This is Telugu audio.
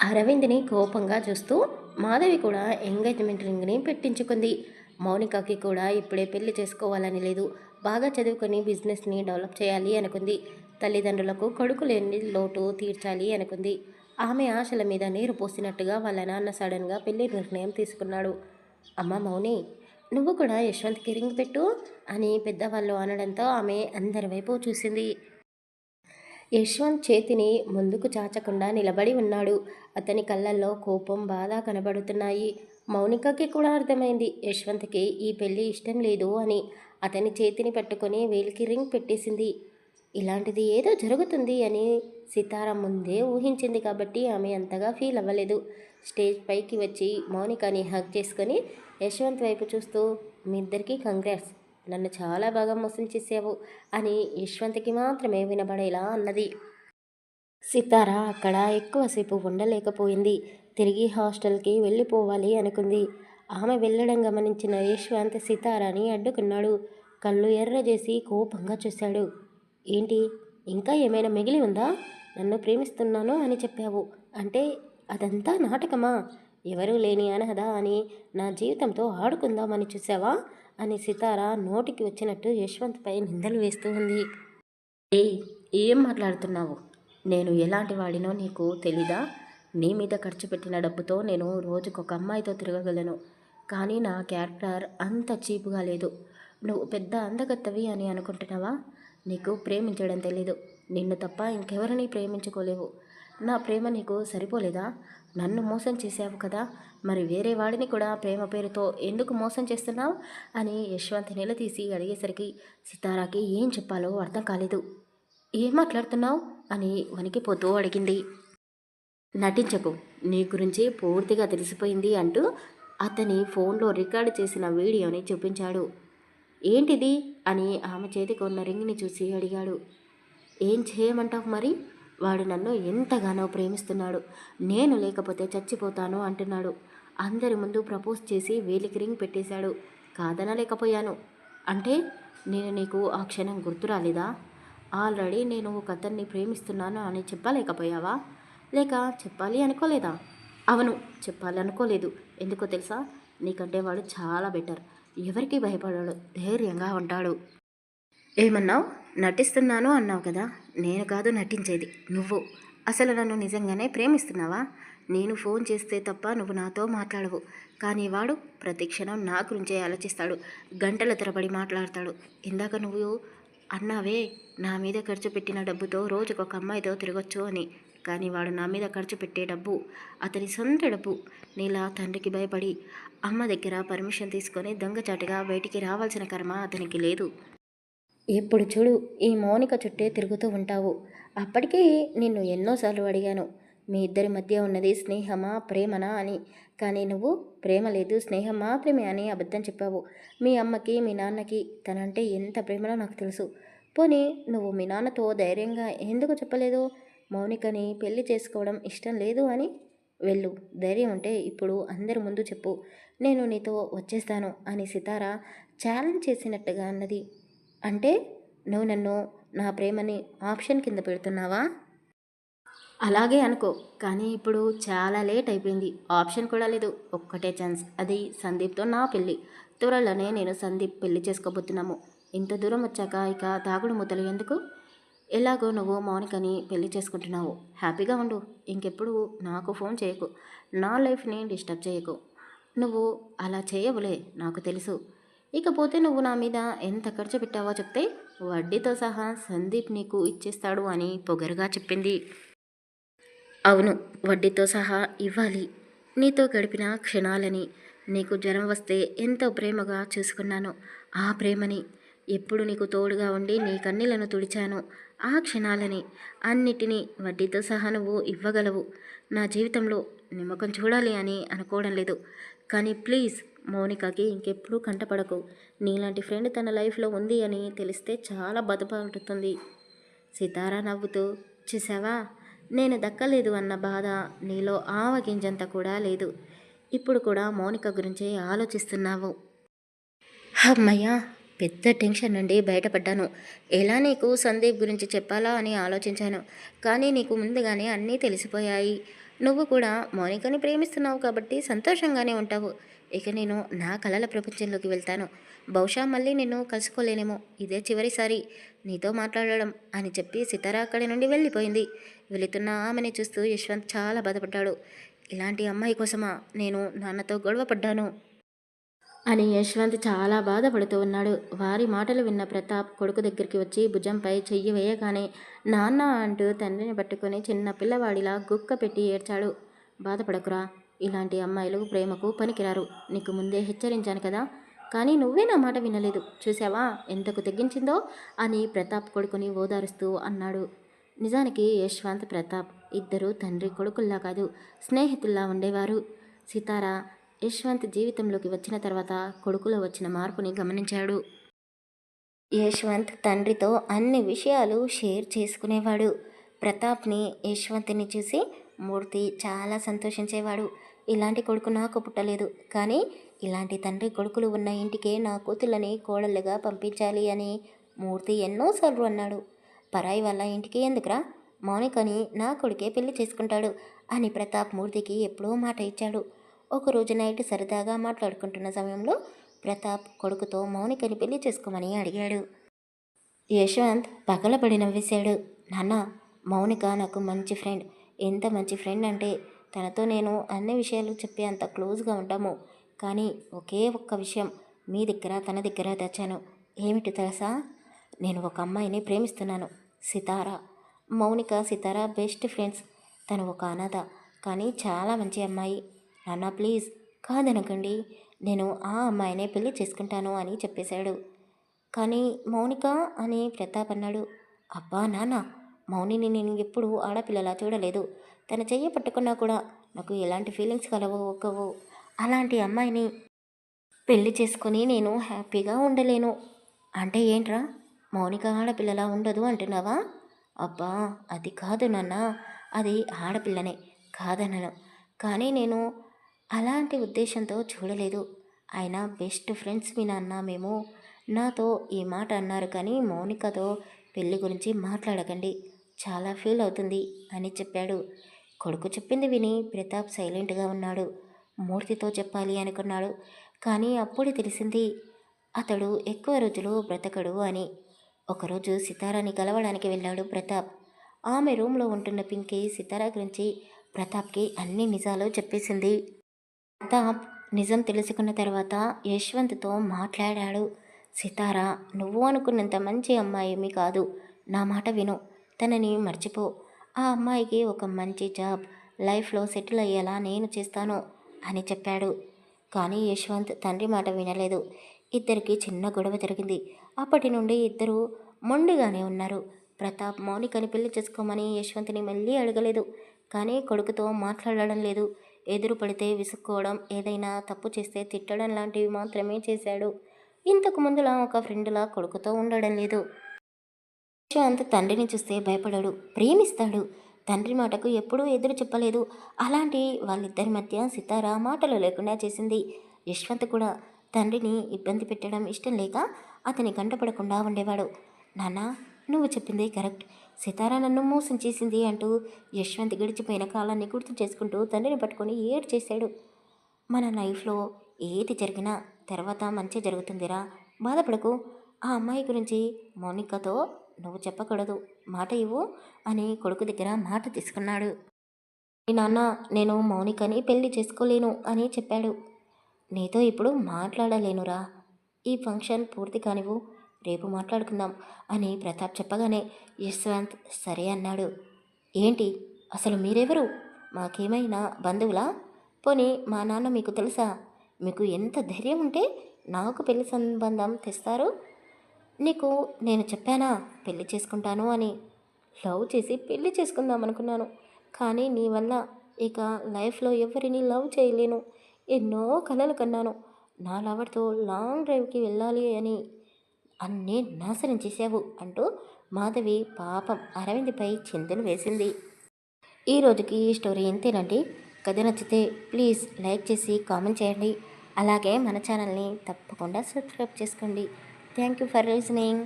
అరవింద్ని కోపంగా చూస్తూ మాధవి కూడా ఎంగేజ్మెంట్ రింగ్ని పెట్టించుకుంది. మౌనికకి కూడా ఇప్పుడే పెళ్లి చేసుకోవాలని లేదు. బాగా చదువుకొని బిజినెస్ని డెవలప్ చేయాలి అనుకుంది. తల్లిదండ్రులకు కొడుకు లేని లోటు తీర్చాలి అనుకుంది. ఆమె ఆశల మీద నీరు పోసినట్టుగా వాళ్ళ నాన్న సడన్గా పెళ్లి నిర్ణయం తీసుకున్నాడు. అమ్మ మౌని, నువ్వు కూడా యశ్వంత్కి రింగ్ పెట్టు అని పెద్దవాళ్ళు అనడంతో ఆమె అందరి వైపు చూసింది. యశ్వంత్ చేతిని ముందుకు చాచకుండా నిలబడి ఉన్నాడు. అతని కళ్ళల్లో కోపం, బాధ కనబడుతున్నాయి. మౌనికకి కూడా అర్థమైంది యశ్వంత్కి ఈ పెళ్ళి ఇష్టం లేదు అని. అతని చేతిని పట్టుకొని వేలికి రింగ్ పెట్టేసింది. ఇలాంటిది ఏదో జరుగుతుంది అని సితార ముందే ఊహించింది కాబట్టి ఆమె అంతగా ఫీల్ అవ్వలేదు. స్టేజ్ పైకి వచ్చి మౌనికని హగ్ చేసుకొని యశ్వంత్ వైపు చూస్తూ, మీ ఇద్దరికీ కంగ్రాట్స్, నన్ను చాలా బాగా మోసం చేసావు అని యశ్వంత్కి మాత్రమే వినబడేలా అన్నది. సితార అక్కడ ఎక్కువసేపు ఉండలేకపోయింది. తిరిగి హాస్టల్కి వెళ్ళిపోవాలి అనుకుంది. ఆమె వెళ్ళడం గమనించిన యశ్వంత్ సితారాని అడ్డుకున్నాడు. కళ్ళు ఎర్రజేసి కోపంగా చూశాడు. ఏంటి, ఇంకా ఏమైనా మిగిలి ఉందా? నన్ను ప్రేమిస్తున్నాను అని చెప్పావు అంటే అదంతా నాటకమా? ఎవరూ లేని అనాథ అని నా జీవితంతో ఆడుకుందామని చూసావా అని సితార నోటికి వచ్చినట్టు యశ్వంత్పై నిందలు వేస్తూ ఉంది. ఏం మాట్లాడుతున్నావు? నేను ఎలాంటి వాడినో నీకు తెలీదా? నీ మీద ఖర్చు పెట్టిన డబ్బుతో నేను రోజుకొక అమ్మాయితో తిరగగలను. కానీ నా క్యారెక్టర్ అంత చీపుగా లేదు. నువ్వు పెద్ద అందగత్తవి అని అనుకుంటున్నావా? నీకు ప్రేమించడం తెలీదు. నిన్ను తప్ప ఇంకెవరిని ప్రేమించుకోలేవు. నా ప్రేమ నీకు సరిపోలేదా? నన్ను మోసం చేసావు కదా, మరి వేరే వాడిని కూడా ప్రేమ పేరుతో ఎందుకు మోసం చేస్తున్నావు అని యశ్వంత్ నిలదీసి అడిగేసరికి సితారాకి ఏం చెప్పాలో అర్థం కాలేదు. ఏం మాట్లాడుతున్నావు అని వణికిపోతూ అడిగింది. నటించకు, నీ గురించి పూర్తిగా తెలిసిపోయింది అంటూ అతని ఫోన్లో రికార్డు చేసిన వీడియోని చూపించాడు. ఏంటిది అని ఆమె చేతికి ఉన్న రింగ్ని చూసి అడిగాడు. ఏం చేయమంటావు మరి? వాడు నన్ను ఎంతగానో ప్రేమిస్తున్నాడు. నేను లేకపోతే చచ్చిపోతాను అంటున్నాడు. అందరి ముందు ప్రపోజ్ చేసి వేలికి రింగ్ పెట్టేశాడు. కాదనలేకపోయాను. అంటే నేను నీకు ఆ క్షణం గుర్తు రాలేదా? ఆల్రెడీ నేను ఒక అతన్ని ప్రేమిస్తున్నాను అని చెప్పలేకపోయావా? లేక చెప్పాలి అనుకోలేదా? అవును, చెప్పాలనుకోలేదు. ఎందుకో తెలుసా? నీకంటే వాడు చాలా బెటర్. ఎవరికి భయపడాడు, ధైర్యంగా ఉంటాడు. ఏమన్నావు? నటిస్తున్నాను అన్నావు కదా. నేను కాదు నటించేది, నువ్వు. అసలు నన్ను నిజంగానే ప్రేమిస్తున్నావా? నేను ఫోన్ చేస్తే తప్ప నువ్వు నాతో మాట్లాడవు. కానీ వాడు ప్రతి క్షణం నా గురించే ఆలోచిస్తాడు. గంటల తరబడి మాట్లాడతాడు. ఇందాక నువ్వు అన్నావే, నా మీద ఖర్చు పెట్టిన డబ్బుతో రోజుకొక అమ్మాయితో తిరగొచ్చు అని. కానీ వాడు నా మీద ఖర్చు పెట్టే డబ్బు అతని సొంత డబ్బు. నీలా తండ్రికి భయపడి అమ్మ దగ్గర పర్మిషన్ తీసుకొని దొంగచాటుగా బయటికి రావాల్సిన కర్మ అతనికి లేదు. ఎప్పుడు చూడు ఈ మౌనిక చుట్టే తిరుగుతూ ఉంటావు. అప్పటికే నిన్ను ఎన్నోసార్లు అడిగాను, మీ ఇద్దరి మధ్య ఉన్నది స్నేహమా ప్రేమనా అని. కానీ నువ్వు ప్రేమ లేదు, స్నేహం మాత్రమే అని అబద్ధం చెప్పావు. మీ అమ్మకి మీ నాన్నకి తనంటే ఎంత ప్రేమనో నాకు తెలుసు. పోనీ నువ్వు మీ నాన్నతో ధైర్యంగా ఎందుకు చెప్పలేదు? మౌనికని పెళ్లి చేసుకోవడం ఇష్టం లేదు అని. వెళ్ళు, ధైర్యం ఉంటే ఇప్పుడు అందరి ముందు చెప్పు, నేను నీతో వచ్చేస్తాను అని సితార ఛాలెంజ్ చేసినట్టుగా అన్నది. అంటే నువ్వు నన్ను నా ప్రేమని ఆప్షన్ కింద పెడుతున్నావా? అలాగే అనుకో, కానీ ఇప్పుడు చాలా లేట్ అయిపోయింది. ఆప్షన్ కూడా లేదు, ఒక్కటే ఛాన్స్, అది సందీప్తో నా పెళ్ళి. త్వరలోనే నేను సందీప్ పెళ్లి చేసుకోబోతున్నాము. ఇంత దూరం వచ్చాక ఇక తాగుడు మూతలు ఎందుకు? ఎలాగో నువ్వు మౌనికని పెళ్లి చేసుకుంటున్నావు, హ్యాపీగా ఉండు. ఇంకెప్పుడు నాకు ఫోన్ చేయకు, నా లైఫ్ని డిస్టర్బ్ చేయకు. నువ్వు అలా చేయవులే, నాకు తెలుసు. ఇకపోతే నువ్వు నా మీద ఎంత ఖర్చు పెట్టావో చెప్తే వడ్డీతో సహా సందీప్ నీకు ఇచ్చేస్తాడు అని పొగరుగా చెప్పింది. అవును, వడ్డీతో సహా ఇవ్వాలి. నీతో గడిపిన క్షణాలని, నీకు జ్వరం వస్తే ఎంతో ప్రేమగా చూసుకున్నాను ఆ ప్రేమని, ఎప్పుడు నీకు తోడుగా ఉండి నీ కన్నీళ్లను తుడిచాను ఆ క్షణాలని, అన్నిటినీ వడ్డీతో సహా నువ్వు ఇవ్వగలవు. నా జీవితంలో నీ ముఖం చూడాలి అని అనుకోవడం లేదు. కానీ ప్లీజ్ మౌనికకి ఇంకెప్పుడు కంటపడకు. నీలాంటి ఫ్రెండ్ తన లైఫ్లో ఉంది అని తెలిస్తే చాలా బాధపడుతుంది. సితారా నవ్వుతూ, చూసావా, నేను దక్కలేదు అన్న బాధ నీలో ఆవగింజంత కూడా లేదు. ఇప్పుడు కూడా మౌనిక గురించే ఆలోచిస్తున్నావు. అమ్మయ్యా, పెద్ద టెన్షన్ నుండి బయటపడ్డాను. ఎలా నీకు సందీప్ గురించి చెప్పాలా అని ఆలోచించాను. కానీ నీకు ముందుగానే అన్నీ తెలిసిపోయాయి. నువ్వు కూడా మౌనికని ప్రేమిస్తున్నావు కాబట్టి సంతోషంగానే ఉంటావు. ఇక నేను నా కలల ప్రపంచంలోకి వెళ్తాను. బహుశా మళ్ళీ నిన్ను కలుసుకోలేనేమో. ఇదే చివరిసారి నీతో మాట్లాడడం అని చెప్పి సితార అక్కడి నుండి వెళ్ళిపోయింది. వెళుతున్న ఆమెని చూస్తూ యశ్వంత్ చాలా బాధపడ్డాడు. ఇలాంటి అమ్మాయి కోసమా నేను నాన్నతో గొడవ పడ్డాను అని యశ్వంత్ చాలా బాధపడుతూ ఉన్నాడు. వారి మాటలు విన్న ప్రతాప్ కొడుకు దగ్గరికి వచ్చి భుజంపై చెయ్యి వేయగానే నాన్న అంటూ తండ్రిని పట్టుకొని చిన్న పిల్లవాడిలా గుక్క పెట్టి ఏడ్చాడు. బాధపడకురా, ఇలాంటి అమ్మాయిలు ప్రేమకు పనికిరారు. నీకు ముందే హెచ్చరించాను కదా, కానీ నువ్వే నా మాట వినలేదు. చూసావా ఎంతకు తెగించిందో అని ప్రతాప్ కొడుకుని ఓదారుస్తూ అన్నాడు. నిజానికి యశ్వంత్ ప్రతాప్ ఇద్దరు తండ్రి కొడుకుల్లా కాదు, స్నేహితుల్లా ఉండేవారు. సితార యశ్వంత్ జీవితంలోకి వచ్చిన తర్వాత కొడుకులో వచ్చిన మార్పుని గమనించాడు. యశ్వంత్ తండ్రితో అన్ని విషయాలు షేర్ చేసుకునేవాడు. ప్రతాప్ని యశ్వంత్ని చూసి మూర్తి చాలా సంతోషించేవాడు. ఇలాంటి కొడుకు నాకు పుట్టలేదు, కానీ ఇలాంటి తండ్రి కొడుకులు ఉన్న ఇంటికే నా కూతుళ్ళని కోడళ్ళుగా పంపించాలి అని మూర్తి ఎన్నోసార్లు అన్నాడు. పరాయి వాళ్ళ ఇంటికి ఎందుకురా, మౌనికని నా కొడుకే పెళ్లి చేసుకుంటాడు అని ప్రతాప్ మూర్తికి ఎప్పుడో మాట ఇచ్చాడు. ఒకరోజు నైట్ సరదాగా మాట్లాడుకుంటున్న సమయంలో ప్రతాప్ కొడుకుతో మౌనికని పెళ్లి చేసుకోమని అడిగాడు. యశ్వంత్ పగలబడి నవ్వేశాడు. నాన్న, మౌనిక నాకు మంచి ఫ్రెండ్. ఎంత మంచి ఫ్రెండ్ అంటే తనతో నేను అన్ని విషయాలు చెప్పి అంత క్లోజ్గా ఉంటాము. కానీ ఒకే ఒక్క విషయం మీ దగ్గర తన దగ్గర తెచ్చాను. ఏమిటి తెలుసా? నేను ఒక అమ్మాయిని ప్రేమిస్తున్నాను, సితార. Mounika Sitara best friends. తను ఒక అనాథ, కానీ చాలా మంచి అమ్మాయి. నాన్న ప్లీజ్ కాదనకండి, నేను ఆ అమ్మాయినే పెళ్లి చేసుకుంటాను అని చెప్పేశాడు. కానీ మౌనిక అని ప్రతాప్ అన్నాడు. అబ్బా నాన్న, మౌనిని నేను ఎప్పుడూ ఆడపిల్లలా చూడలేదు. తన చెయ్యి పట్టుకున్నా కూడా నాకు ఎలాంటి ఫీలింగ్స్ కలవో ఒక్కవో. అలాంటి అమ్మాయిని పెళ్లి చేసుకొని నేను హ్యాపీగా ఉండలేను. అంటే ఏంట్రా, మౌనిక ఆడపిల్లలా ఉండదు అంటున్నావా? అబ్బా అది కాదు నాన్న, అది ఆడపిల్లనే కాదనను, కానీ నేను అలాంటి ఉద్దేశంతో చూడలేదు. అయినా బెస్ట్ ఫ్రెండ్స్ మీ నాన్న మేము. నాతో ఈ మాట అన్నారు, కానీ మౌనికతో పెళ్లి గురించి మాట్లాడకండి, చాలా ఫీల్ అవుతుంది అని చెప్పాడు. కొడుకు చెప్పింది విని ప్రతాప్ సైలెంట్గా ఉన్నాడు. మూర్తితో చెప్పాలి అనుకున్నాడు, కానీ అప్పుడు తెలిసింది అతడు ఎక్కువ రోజులు బ్రతకడు అని. ఒకరోజు సితారాని కలవడానికి వెళ్ళాడు ప్రతాప్. ఆమె రూమ్లో ఉంటున్న పింకీ సితారా గురించి ప్రతాప్కి అన్ని నిజాలు చెప్పేసింది. ప్రతాప్ నిజం తెలుసుకున్న తర్వాత యశ్వంత్తో మాట్లాడాడు. సితార నువ్వు అనుకున్నంత మంచి అమ్మాయి కాదు. నా మాట విను, తనని మర్చిపో. ఆ అమ్మాయికి ఒక మంచి జాబ్, లైఫ్లో సెటిల్ అయ్యేలా నేను చేస్తాను అని చెప్పాడు. కానీ యశ్వంత్ తండ్రి మాట వినలేదు. ఇద్దరికి చిన్న గొడవ జరిగింది. అప్పటి నుండి ఇద్దరు మొండిగానే ఉన్నారు. ప్రతాప్ మౌనికని పెళ్లి చేసుకోమని యశ్వంత్ని మళ్ళీ అడగలేదు, కానీ కొడుకుతో మాట్లాడడం లేదు. ఎదురు పడితే విసుక్కోవడం, ఏదైనా తప్పు చేస్తే తిట్టడం లాంటివి మాత్రమే చేశాడు. ఇంతకు ముందులా ఒక ఫ్రెండ్లా కొడుకుతో ఉండడం లేదు. యశ్వంత్ తండ్రిని చూస్తే భయపడాడు, ప్రేమిస్తాడు. తండ్రి మాటకు ఎప్పుడూ ఎదురు చెప్పలేదు. అలాంటి వాళ్ళిద్దరి మధ్య సితార మాటలు లేకుండా చేసింది. యశ్వంత్ కూడా తండ్రిని ఇబ్బంది పెట్టడం ఇష్టం లేక అతని కంటపడకుండా ఉండేవాడు. నాన్న, నువ్వు చెప్పింది కరెక్ట్. సితార నన్ను మోసం చేసింది అంటూ యశ్వంత్ గడిచిపోయిన కాలాన్ని గుర్తు చేసుకుంటూ తండ్రిని పట్టుకొని ఏడ్ చేశాడు. మన లైఫ్లో ఏది జరిగినా తర్వాత మంచి జరుగుతుందిరా, బాధపడకు. ఆ అమ్మాయి గురించి మౌనికతో నువ్వు చెప్పకూడదు, మాట ఇవ్వు అని కొడుకు దగ్గర మాట తీసుకున్నాడు. నాన్న, నేను మౌనికని పెళ్లి చేసుకోలేను అని చెప్పాడు. నీతో ఇప్పుడు మాట్లాడలేనురా, ఈ ఫంక్షన్ పూర్తి కానివ్వు, రేపు మాట్లాడుకుందాం అని ప్రతాప్ చెప్పగానే యశ్వంత్ సరే అన్నాడు. ఏంటి అసలు మీరెవరు? మాకేమైనా బంధువులా? పోనీ మా నాన్న మీకు తెలుసా? మీకు ఎంత ధైర్యం ఉంటే నాకు పెళ్లి సంబంధం తెస్తారు? నీకు నేను చెప్పానా పెళ్లి చేసుకుంటాను అని? లవ్ చేసి పెళ్లి చేసుకుందాం అనుకున్నాను, కానీ నీ వల్ల ఇక లైఫ్లో ఎవరిని లవ్ చేయలేను. ఎన్నో కలలు కన్నాను, నా లవర్తో లాంగ్ డ్రైవ్కి వెళ్ళాలి అని. అన్నీ నాశనం చేశావు అంటూ మాధవి పాపం అరవింద్పై చింతలు వేసింది. ఈరోజుకి ఈ స్టోరీ ఇంతేనండి. కథ నచ్చితే ప్లీజ్ లైక్ చేసి కామెంట్ చేయండి. అలాగే మన ఛానల్ని తప్పకుండా సబ్స్క్రైబ్ చేసుకోండి. Thank you for listening.